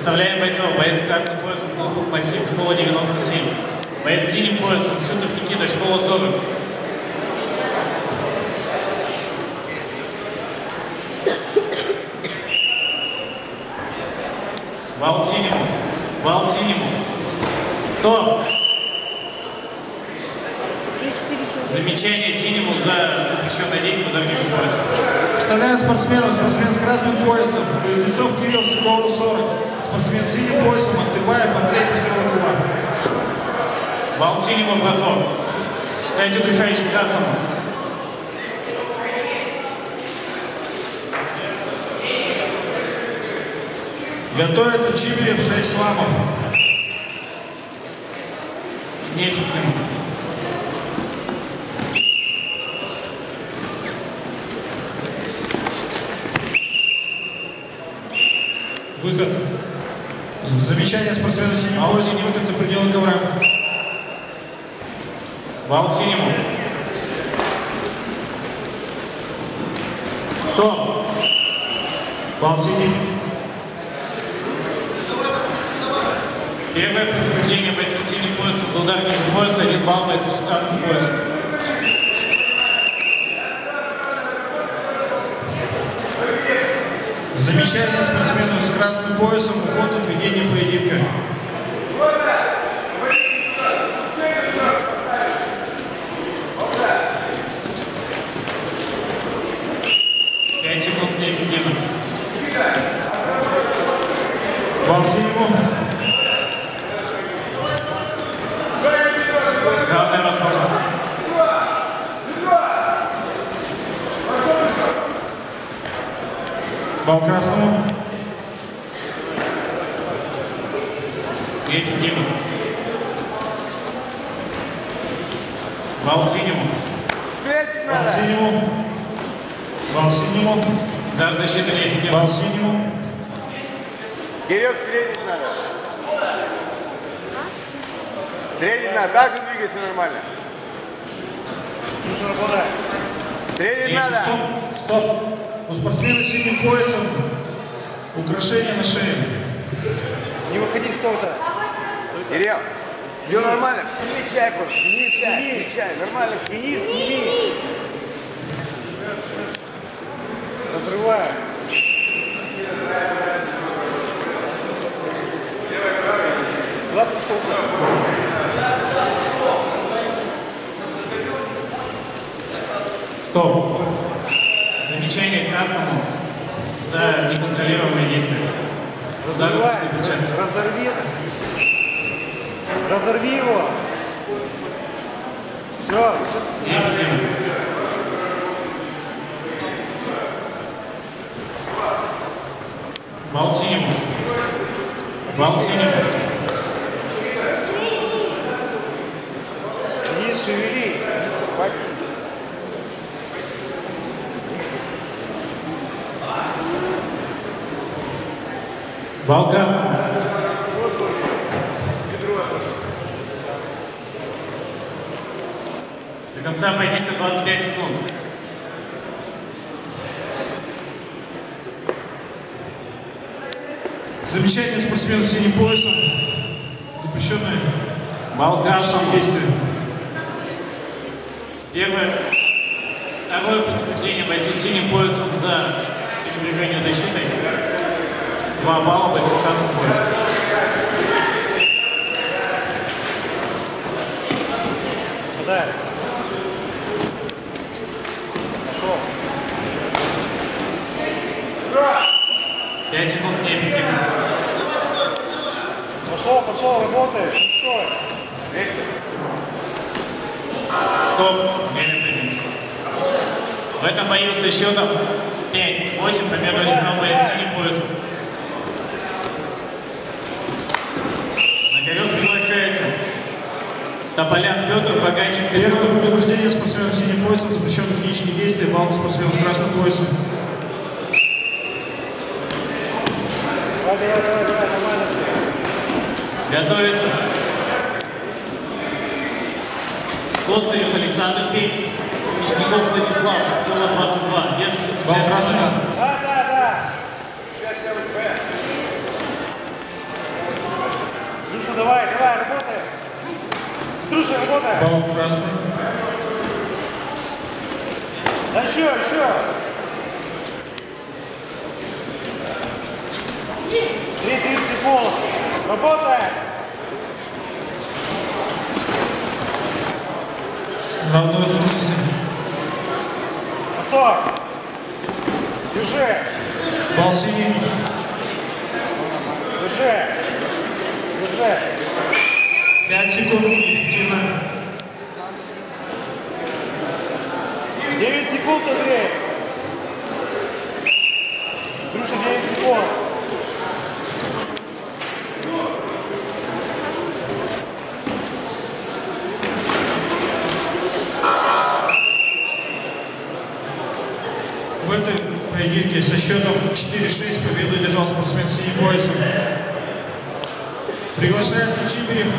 Представляем бойцов. Боец красным поясом Глухов Максим, школа 97. Боец синим поясом Шутов Никита, школа 40. Вал синему. Вал синему. Стоп! Замечание синему за запрещенное действие ударных поясов. Представляем спортсменов. Спортсмен с красным поясом Кузнецов Кирилл, школа 40. Спортсмен с синим поясом Антыбаев Андрей, позировый кулак. Вал синему бросок. Считайте удержающий красному. Готовится Чибирев 6 ламов. Неэффективно. Выход. Замечание спортсмена с синим поясом, выход за пределы ковра. Вал синему. Стоп. Вал синий. Первое предупреждение бойцу с синим поясом за удар ниже пояса, 1 балл бойцу с красным поясом. Замечание спортсмену с красным поясом, уход от ведения поединка. Пять секунд неэффективно. Вал синему. Главная возможность. Вал красному. Неэффективно. Вал синему. Вал синему. Вал синему. Удар защиты неэффективно. Вал синему. Кирилл, стрелять надо. Стрелять надо, так же двигайся нормально. Нужно работать. Стрелять надо. Стоп, стоп. У спортсмена с синим поясом украшение на шее. Не выходи с того-то. Кирилл, все нормально, встречай просто, встречай, нормально. Денис, сними. Разрывай. Влад пошел. Стоп. Замечание красному за неконтролируемое действие. Разорвай. Разорви это. Разорви его. Все. Неэффективно. Вал синему. Вал синему. Денис, шевели. Хватит. Вал красному. До конца поединка 25 секунд. Замечание спортсмена с синим поясом. Запрещенное. Вал красному. Действие. Первое. Второе предупреждение бойцу с синим поясом за передвижение защитой. 2 балла бойцу с красным поясом. Подай. Пошел. 5 секунд неэффективно. Пошел, работай. Не стой. Стоп. Время поединка. В этом бою со счетом 5-8 победу одержал боец с синим поясом. На ковер приглашается Тополян Петр, Баганчик Петр. Первое предупреждение спортсмена с синим поясом, запрещенных физических действий, балл спортсмена с красным поясом. Давай, нормально все. Готовится. Костырев Александр Петь, Мясников Владислав, школа 22, вес 60 Бал красный. Да. Андрюша, работай. Балл красный. Да еще, еще. 3:30 секунд. Работай. Равной возможности. Бросок. Держи. Балл синий. Держи. Держи. 5 секунд. Эффективно. 9 секунд, Андрей. Андрюша, 9 секунд. В этой поединке со счетом 4-6 победу держал спортсмен с синим поясом. Приглашается Чибирев.